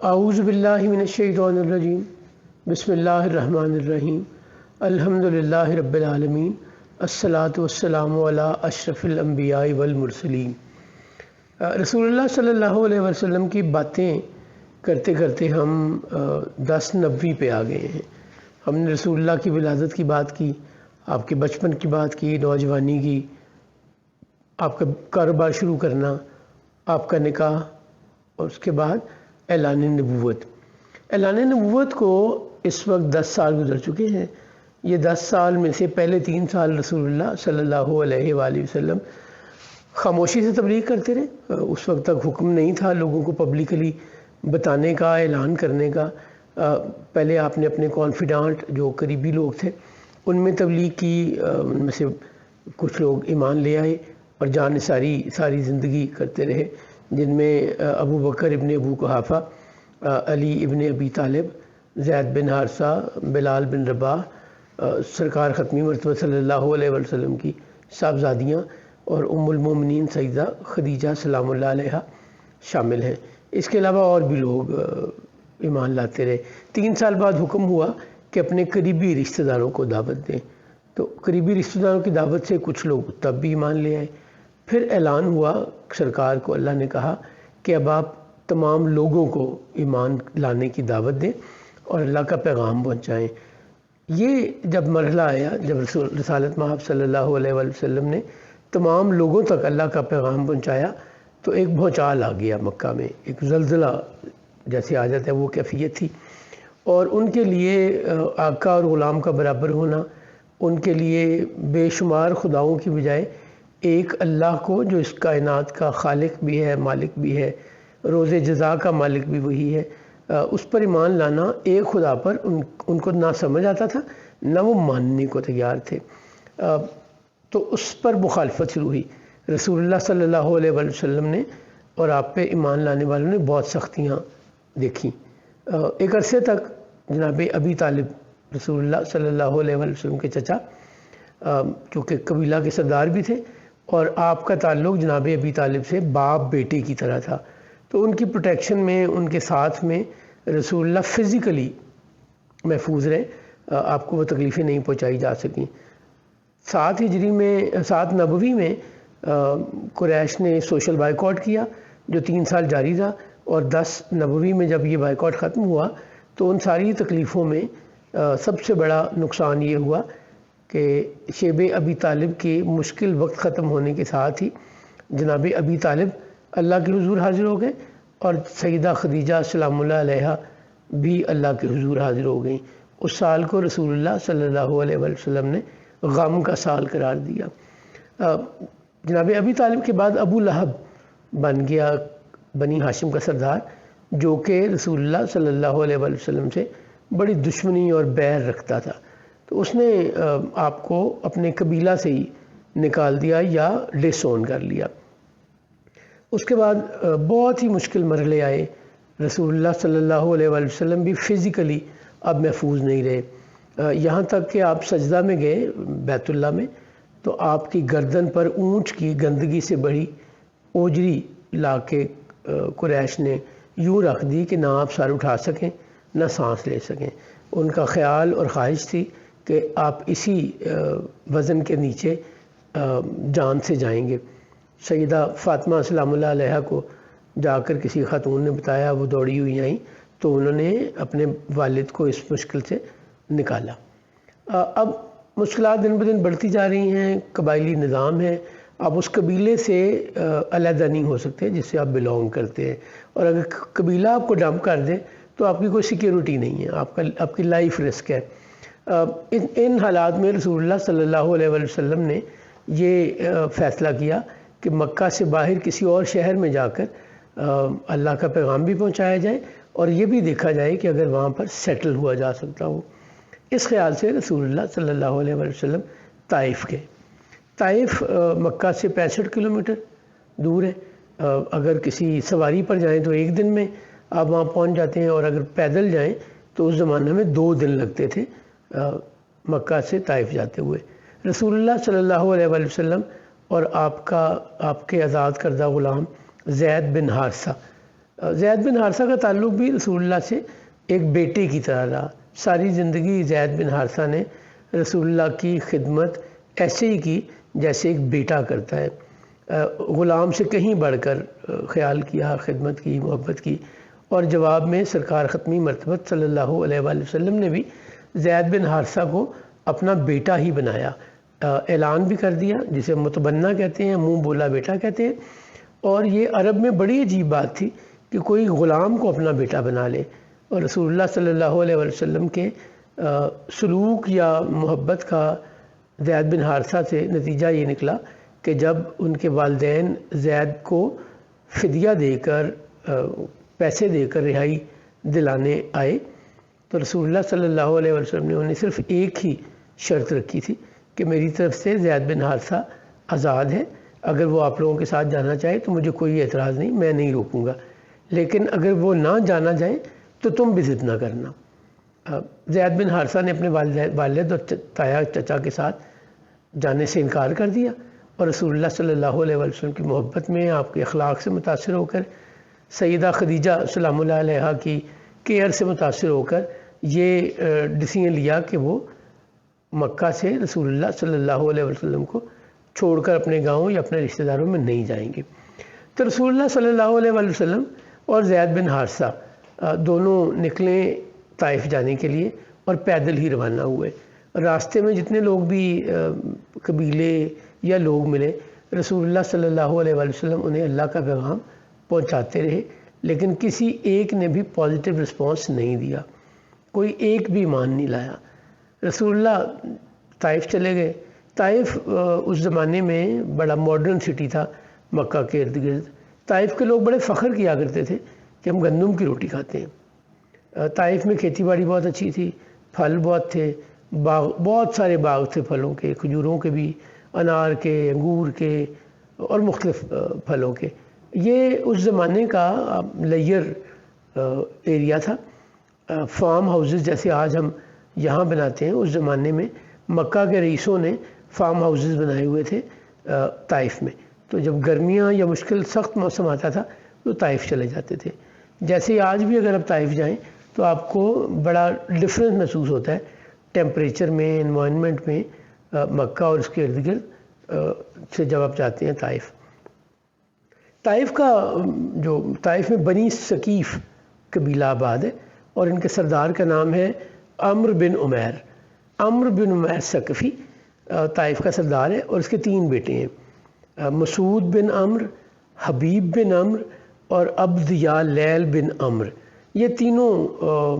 اعوذ باللہ من الشیطان الرجیم بسم اللہ الرحمن الرحیم الحمدللہ رب العالمین الصلاۃ والسلام علی اشرف الانبیاء والمرسلین۔ رسول اللہ صلی اللہ علیہ وسلم کی باتیں کرتے کرتے ہم 10 پہ آ گئے ہیں۔ ہم نے رسول اللہ کی ولادت کی بات کی، آپ کے بچپن کی بات کی، نوجوانی کی، آپ کا کاروبار شروع کرنا، آپ کا نکاح، اور اس کے بعد اعلان نبوت۔ اعلان نبوت کو اس وقت 10 سال گزر چکے ہیں۔ یہ 10 سال میں سے پہلے 3 سال رسول اللہ صلی اللہ علیہ وآلہ وسلم خاموشی سے تبلیغ کرتے رہے۔ اس وقت تک حکم نہیں تھا لوگوں کو پبلکلی بتانے کا، اعلان کرنے کا۔ پہلے آپ نے اپنے کانفیڈنٹ جو قریبی لوگ تھے ان میں تبلیغ کی، ان میں سے کچھ لوگ ایمان لے آئے اور جان ساری زندگی کرتے رہے، جن میں ابو بکر ابن ابو قحافہ، علی ابن ابی طالب، زید بن حارثہ، بلال بن رباح، سرکار ختمی مرتبہ صلی اللہ علیہ وسلم کی صاحبزادیاں اور ام المومنین سیدہ خدیجہ سلام اللہ علیہا شامل ہیں۔ اس کے علاوہ اور بھی لوگ ایمان لاتے رہے۔ 3 سال بعد حکم ہوا کہ اپنے قریبی رشتہ داروں کو دعوت دیں، تو قریبی رشتہ داروں کی دعوت سے کچھ لوگ تب بھی ایمان لے آئے۔ پھر اعلان ہوا، سرکار کو اللہ نے کہا کہ اب آپ تمام لوگوں کو ایمان لانے کی دعوت دیں اور اللہ کا پیغام پہنچائیں۔ یہ جب مرحلہ آیا، جب رسالت مآب صلی اللہ علیہ وسلم نے تمام لوگوں تک اللہ کا پیغام پہنچایا، تو ایک بھونچال آ گیا مکہ میں، ایک زلزلہ جیسے آ جاتا ہے وہ کیفیت تھی۔ اور ان کے لیے آقا اور غلام کا برابر ہونا، ان کے لیے بے شمار خداؤں کی بجائے ایک اللہ کو جو اس کائنات کا خالق بھی ہے، مالک بھی ہے، روز جزا کا مالک بھی وہی ہے، اس پر ایمان لانا، ایک خدا پر ان کو نہ سمجھ آتا تھا، نہ وہ ماننے کو تیار تھے۔ تو اس پر مخالفت شروع ہوئی۔ رسول اللہ صلی اللہ علیہ وسلم نے اور آپ پہ ایمان لانے والوں نے بہت سختیاں دیکھیں۔ ایک عرصے تک جناب ابی طالب رسول اللہ صلی اللہ علیہ وسلم کے چچا، کیونکہ قبیلہ کے سردار بھی تھے، اور آپ کا تعلق جناب ابی طالب سے باپ بیٹے کی طرح تھا، تو ان کی پروٹیکشن میں، ان کے ساتھ میں رسول اللہ فزیکلی محفوظ رہے، آپ کو وہ تکلیفیں نہیں پہنچائی جا سکیں۔ 7 نبوی میں قریش نے سوشل بائیکاٹ کیا جو 3 سال جاری رہا، اور 10 نبوی میں جب یہ بائیکاٹ ختم ہوا تو ان ساری تکلیفوں میں سب سے بڑا نقصان یہ ہوا کہ شیب ابی طالب کے مشکل وقت ختم ہونے کے ساتھ ہی جناب ابی طالب اللہ کے حضور حاضر ہو گئے، اور سیدہ خدیجہ سلام اللہ علیہا بھی اللہ کے حضور حاضر ہو گئیں۔ اس سال کو رسول اللہ صلی اللہ علیہ وسلم نے غم کا سال قرار دیا۔ جناب ابی طالب کے بعد ابو لہب بن گیا بنی ہاشم کا سردار، جو کہ رسول اللہ صلی اللہ علیہ وسلم سے بڑی دشمنی اور بیر رکھتا تھا، تو اس نے آپ کو اپنے قبیلہ سے ہی نکال دیا یا ڈس اون کر لیا۔ اس کے بعد بہت ہی مشکل مرحلے آئے۔ رسول اللہ صلی اللہ علیہ وسلم بھی فزیکلی اب محفوظ نہیں رہے، یہاں تک کہ آپ سجدہ میں گئے بیت اللہ میں تو آپ کی گردن پر اونٹ کی گندگی سے بڑی اوجری لا کے قریش نے یوں رکھ دی کہ نہ آپ سر اٹھا سکیں نہ سانس لے سکیں۔ ان کا خیال اور خواہش تھی کہ آپ اسی وزن کے نیچے جان سے جائیں گے۔ سیدہ فاطمہ سلام اللہ علیہا کو جا کر کسی خاتون نے بتایا، وہ دوڑی ہوئی آئیں تو انہوں نے اپنے والد کو اس مشکل سے نکالا۔ اب مشکلات دن بدن بڑھتی جا رہی ہیں، قبائلی نظام ہے، آپ اس قبیلے سے علیحدہ نہیں ہو سکتے جس سے آپ بلونگ کرتے ہیں، اور اگر قبیلہ آپ کو ڈمپ کر دے تو آپ کی کوئی سیکیورٹی نہیں ہے، آپ کی لائف رسک ہے۔ ان حالات میں رسول اللہ صلی اللہ علیہ وسلم نے یہ فیصلہ کیا کہ مکہ سے باہر کسی اور شہر میں جا کر اللہ کا پیغام بھی پہنچایا جائے، اور یہ بھی دیکھا جائے کہ اگر وہاں پر سیٹل ہوا جا سکتا ہو۔ اس خیال سے رسول اللہ صلی اللہ علیہ وسلم طائف گئے۔ طائف مکہ سے 65 کلومیٹر دور ہے۔ اگر کسی سواری پر جائیں تو 1 دن میں آپ وہاں پہنچ جاتے ہیں، اور اگر پیدل جائیں تو اس زمانے میں 2 دن لگتے تھے مکہ سے طائف جاتے ہوئے۔ رسول اللہ صلی اللہ علیہ وسلم اور آپ کے آزاد کردہ غلام زید بن حارثہ زید بن حارثہ کا تعلق بھی رسول اللہ سے ایک بیٹے کی طرح رہا۔ ساری زندگی زید بن حارثہ نے رسول اللہ کی خدمت ایسے ہی کی جیسے ایک بیٹا کرتا ہے، غلام سے کہیں بڑھ کر خیال کیا، خدمت کی، محبت کی، اور جواب میں سرکار ختمی مرتبت صلی اللہ علیہ وآلہ وسلم نے بھی زید بن حارثہ کو اپنا بیٹا ہی بنایا، اعلان بھی کر دیا، جسے متبنہ کہتے ہیں، منہ بولا بیٹا کہتے ہیں۔ اور یہ عرب میں بڑی عجیب بات تھی کہ کوئی غلام کو اپنا بیٹا بنا لے، اور رسول اللہ صلی اللہ علیہ وآلہ وسلم کے سلوک یا محبت کا زید بن حارثہ سے نتیجہ یہ نکلا کہ جب ان کے والدین زید کو فدیہ دے کر، پیسے دے کر رہائی دلانے آئے تو رسول اللہ صلی اللہ علیہ وسلم نے انہیں صرف ایک ہی شرط رکھی تھی کہ میری طرف سے زید بن حارثہ آزاد ہے، اگر وہ آپ لوگوں کے ساتھ جانا چاہے تو مجھے کوئی اعتراض نہیں، میں نہیں روکوں گا، لیکن اگر وہ نہ جانا جائیں تو تم بھی ضد نہ کرنا۔ زید بن حارثہ نے اپنے والد اور تایا چچا کے ساتھ جانے سے انکار کر دیا، اور رسول اللہ صلی اللہ علیہ وسلم کی محبت میں، آپ کے اخلاق سے متاثر ہو کر، سیدہ خدیجہ سلام اللہ علیہا کی کیئر سے متاثر ہو کر یہ ڈیسیژن لیا کہ وہ مکہ سے رسول اللہ صلی اللہ علیہ وسلم کو چھوڑ کر اپنے گاؤں یا اپنے رشتہ داروں میں نہیں جائیں گے۔ تو رسول اللہ صلی اللہ علیہ وسلم اور زید بن حارثہ دونوں نکلے طائف جانے کے لیے اور پیدل ہی روانہ ہوئے۔ راستے میں جتنے لوگ بھی قبیلے یا لوگ ملے، رسول اللہ صلی اللہ علیہ وسلم انہیں اللہ کا پیغام پہنچاتے رہے، لیکن کسی ایک نے بھی پازیٹیو رسپانس نہیں دیا، کوئی ایک بھی ایمان نہیں لایا۔ رسول اللہ طائف چلے گئے۔ طائف اس زمانے میں بڑا ماڈرن سٹی تھا مکہ کے ارد گرد۔ طائف کے لوگ بڑے فخر کیا کرتے تھے کہ ہم گندم کی روٹی کھاتے ہیں۔ طائف میں کھیتی باڑی بہت اچھی تھی، پھل بہت تھے، باغ بہت سارے باغ تھے، پھلوں کے، کھجوروں کے بھی، انار کے، انگور کے اور مختلف پھلوں کے۔ یہ اس زمانے کا لیئر ایریا تھا۔ فارم ہاؤسز جیسے آج ہم یہاں بناتے ہیں، اس زمانے میں مکہ کے رئیسوں نے فارم ہاؤسز بنائے ہوئے تھے طائف میں۔ تو جب گرمیاں یا مشکل سخت موسم آتا تھا تو طائف چلے جاتے تھے۔ جیسے آج بھی اگر آپ طائف جائیں تو آپ کو بڑا ڈفرینس محسوس ہوتا ہے ٹیمپریچر میں، انوائرمنٹ میں، مکہ اور اس کے ارد گرد سے جب آپ جاتے ہیں طائف۔ طائف میں بنی ثقیف قبیلہ آباد ہے، اور ان کے سردار کا نام ہے عمر بن عمیر۔ عمر بن عمیر ثقفی طائف کا سردار ہے، اور اس کے 3 بیٹے ہیں، مسعود بن عمر، حبیب بن عمر اور عبد یا لیل بن عمر۔ یہ تینوں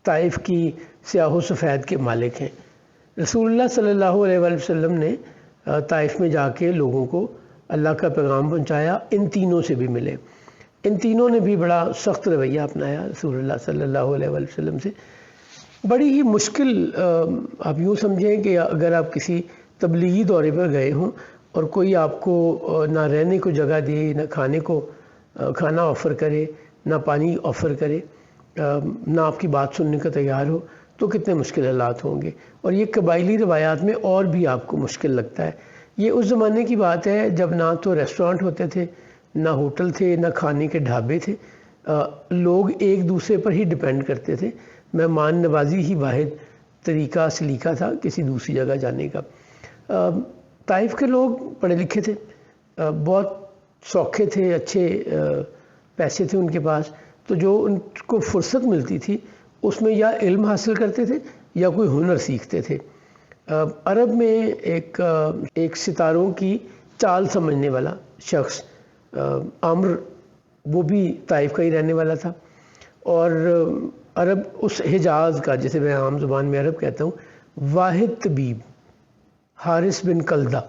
طائف کی سیاہ و سفید کے مالک ہیں۔ رسول اللہ صلی اللہ علیہ وآلہ وسلم نے طائف میں جا کے لوگوں کو اللہ کا پیغام پہنچایا، ان تینوں سے بھی ملے۔ ان تینوں نے بھی بڑا سخت رویہ اپنایا رسول اللہ صلی اللہ علیہ وآلہ وسلم سے۔ بڑی ہی مشکل، آپ یوں سمجھیں کہ اگر آپ کسی تبلیغی دورے پر گئے ہوں اور کوئی آپ کو نہ رہنے کو جگہ دے، نہ کھانا آفر کرے، نہ پانی آفر کرے، نہ آپ کی بات سننے کا تیار ہو، تو کتنے مشکل حالات ہوں گے۔ اور یہ قبائلی روایات میں اور بھی آپ کو مشکل لگتا ہے۔ یہ اس زمانے کی بات ہے جب نہ تو ریسٹورانٹ ہوتے تھے، نہ ہوٹل تھے، نہ کھانے کے ڈھابے تھے، لوگ ایک دوسرے پر ہی ڈیپینڈ کرتے تھے۔ مہمان نوازی ہی واحد طریقہ سلیقہ تھا کسی دوسری جگہ جانے کا۔ طائف کے لوگ پڑھے لکھے تھے، بہت سوکھے تھے، اچھے پیسے تھے ان کے پاس، تو جو ان کو فرصت ملتی تھی اس میں یا علم حاصل کرتے تھے یا کوئی ہنر سیکھتے تھے۔ عرب میں ایک ستاروں کی چال سمجھنے والا شخص عمر، وہ بھی طائف کا ہی رہنے والا تھا، اور عرب اس حجاز کا، جسے میں عام زبان میں عرب کہتا ہوں، واحد طبیب حارث بن کلدہ،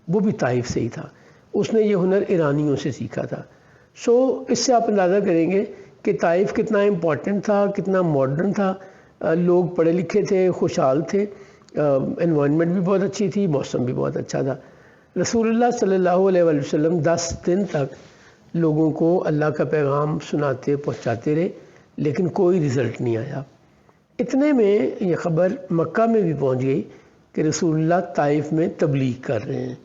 وہ بھی طائف سے ہی تھا۔ اس نے یہ ہنر ایرانیوں سے سیکھا تھا۔ اس سے آپ اندازہ کریں گے کہ طائف کتنا امپورٹنٹ تھا، کتنا ماڈرن تھا، لوگ پڑھے لکھے تھے، خوشحال تھے، انوائرمنٹ بھی بہت اچھی تھی، موسم بھی بہت اچھا تھا۔ رسول اللہ صلی اللہ علیہ وآلہ وسلم 10 دن تک لوگوں کو اللہ کا پیغام سناتے پہنچاتے رہے، لیکن کوئی رزلٹ نہیں آیا۔ اتنے میں یہ خبر مکہ میں بھی پہنچ گئی کہ رسول اللہ طائف میں تبلیغ کر رہے ہیں۔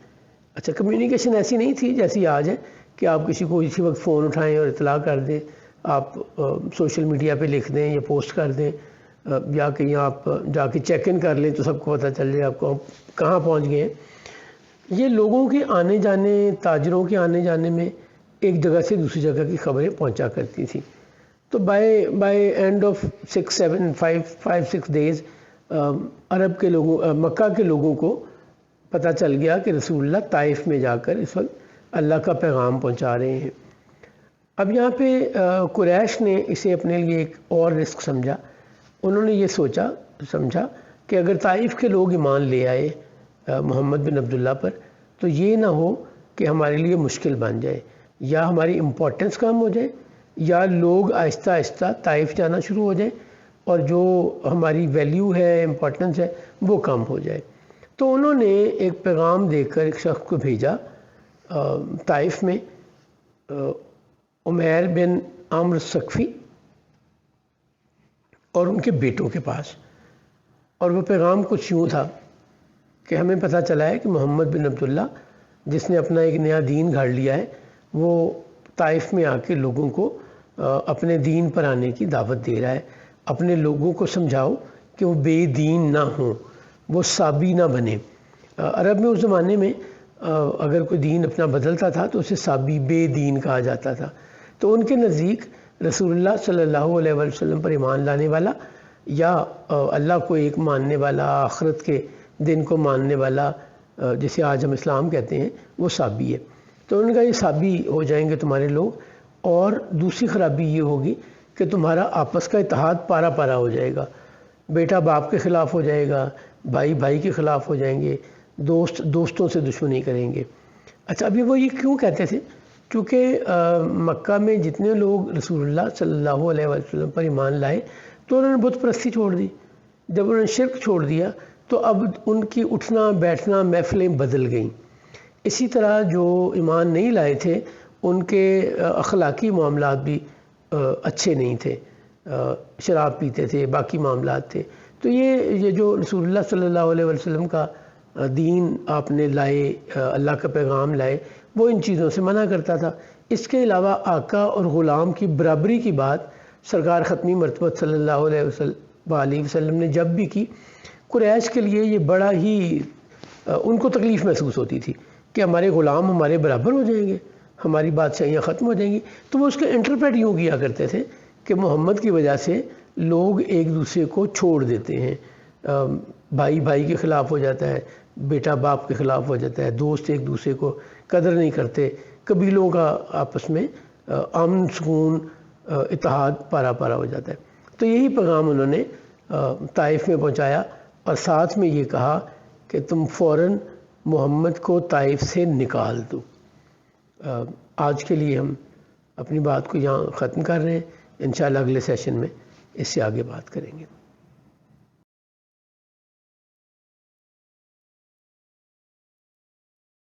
اچھا، کمیونیکیشن ایسی نہیں تھی جیسی آج ہے کہ آپ کسی کو اسی وقت فون اٹھائیں اور اطلاع کر دیں، آپ سوشل میڈیا پہ لکھ دیں یا پوسٹ کر دیں، یا کہیں آپ جا کے چیک ان کر لیں تو سب کو پتہ چل جائے آپ کو کہاں پہنچ گئے ہیں۔ یہ لوگوں کے آنے جانے، تاجروں کے آنے جانے میں ایک جگہ سے دوسری جگہ کی خبریں پہنچا کرتی تھیں۔ تو بائی اینڈ آف 5-6 days عرب کے لوگوں، مکہ کے لوگوں کو پتہ چل گیا کہ رسول اللہ طائف میں جا کر اس وقت اللہ کا پیغام پہنچا رہے ہیں۔ اب یہاں پہ قریش نے اسے اپنے لیے ایک اور رسک سمجھا۔ انہوں نے یہ سمجھا کہ اگر طائف کے لوگ ایمان لے آئے محمد بن عبداللہ پر تو یہ نہ ہو کہ ہمارے لیے مشکل بن جائے، یا ہماری امپورٹنس کم ہو جائے، یا لوگ آہستہ آہستہ طائف جانا شروع ہو جائیں اور جو ہماری ویلیو ہے، امپورٹنس ہے، وہ کم ہو جائے۔ تو انہوں نے ایک پیغام دے کر ایک شخص کو بھیجا طائف میں، عمیر بن عامر الثقفی اور ان کے بیٹوں کے پاس، اور وہ پیغام کچھ یوں تھا کہ ہمیں پتہ چلا ہے کہ محمد بن عبداللہ جس نے اپنا ایک نیا دین گھڑ لیا ہے، وہ طائف میں آ کے لوگوں کو اپنے دین پر آنے کی دعوت دے رہا ہے۔ اپنے لوگوں کو سمجھاؤ کہ وہ بے دین نہ ہوں، وہ صابی نہ بنے۔ عرب میں اس زمانے میں اگر کوئی دین اپنا بدلتا تھا تو اسے صابی، بے دین کہا جاتا تھا۔ تو ان کے نزدیک رسول اللہ صلی اللہ علیہ وسلم پر ایمان لانے والا، یا اللہ کو ایک ماننے والا، آخرت کے دن کو ماننے والا، جسے آج ہم اسلام کہتے ہیں، وہ صابی ہے۔ تو ان کا یہ صابی ہو جائیں گے تمہارے لوگ، اور دوسری خرابی یہ ہوگی کہ تمہارا آپس کا اتحاد پارا پارا ہو جائے گا، بیٹا باپ کے خلاف ہو جائے گا، بھائی بھائی کے خلاف ہو جائیں گے، دوست دوستوں سے دشمنی کریں گے۔ اچھا، ابھی وہ یہ کیوں کہتے تھے؟ کیونکہ مکہ میں جتنے لوگ رسول اللہ صلی اللہ علیہ وسلم پر ایمان لائے تو انہوں نے بت پرستی چھوڑ دی۔ جب انہوں نے شرک چھوڑ دیا تو اب ان کی اٹھنا بیٹھنا محفلیں بدل گئیں۔ اسی طرح جو ایمان نہیں لائے تھے ان کے اخلاقی معاملات بھی اچھے نہیں تھے، شراب پیتے تھے، باقی معاملات تھے۔ تو یہ جو رسول اللہ صلی اللہ علیہ وسلم کا دین آپ نے لائے، اللہ کا پیغام لائے، وہ ان چیزوں سے منع کرتا تھا۔ اس کے علاوہ آقا اور غلام کی برابری کی بات سرکار ختمی مرتبہ صلی اللہ علیہ وسلم نے جب بھی کی، قریش کے لیے یہ بڑا ہی ان کو تکلیف محسوس ہوتی تھی کہ ہمارے غلام ہمارے برابر ہو جائیں گے، ہماری بادشاہیاں ختم ہو جائیں گی۔ تو وہ اس کو انٹرپریٹ یوں کیا کرتے تھے کہ محمد کی وجہ سے لوگ ایک دوسرے کو چھوڑ دیتے ہیں، بھائی بھائی کے خلاف ہو جاتا ہے، بیٹا باپ کے خلاف ہو جاتا ہے، دوست ایک دوسرے کو قدر نہیں کرتے، قبیلوں کا آپس میں امن سکون اتحاد پارا پارا ہو جاتا ہے۔ تو یہی پیغام انہوں نے طائف میں پہنچایا، اور ساتھ میں یہ کہا کہ تم فوراً محمد کو طائف سے نکال دو۔ آج کے لیے ہم اپنی بات کو یہاں ختم کر رہے ہیں، انشاءاللہ اگلے سیشن میں اس سے آگے بات کریں گے۔